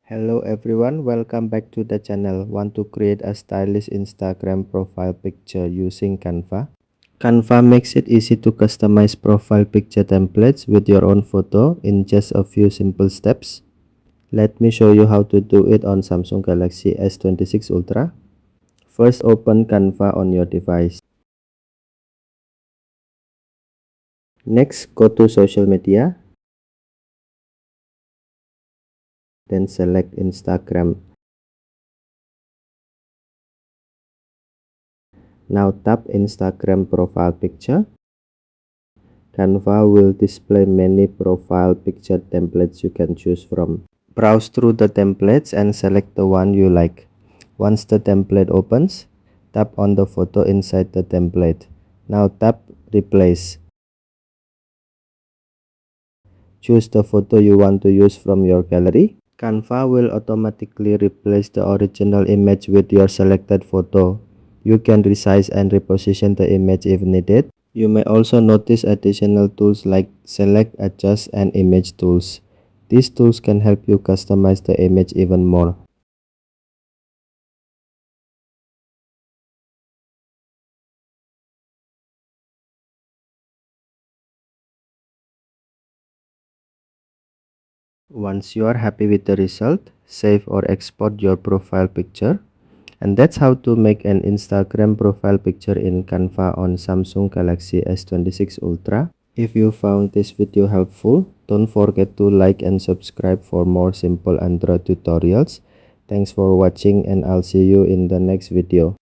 Hello everyone, welcome back to the channel. Want to create a stylish Instagram profile picture using Canva? Canva makes it easy to customize profile picture templates with your own photo in just a few simple steps. Let me show you how to do it on Samsung Galaxy S26 Ultra. First, open Canva on your device. Next, go to social media. Then select Instagram. Now tap Instagram profile picture. Canva will display many profile picture templates you can choose from. Browse through the templates and select the one you like. Once the template opens, tap on the photo inside the template. Now tap Replace. Choose the photo you want to use from your gallery. Canva will automatically replace the original image with your selected photo. You can resize and reposition the image if needed. You may also notice additional tools like Select, Adjust, and Image tools. These tools can help you customize the image even more. Once you are happy with the result, save or export your profile picture. And that's how to make an Instagram profile picture in Canva on Samsung Galaxy S26 Ultra. If you found this video helpful, don't forget to like and subscribe for more simple Android tutorials. Thanks for watching and I'll see you in the next video.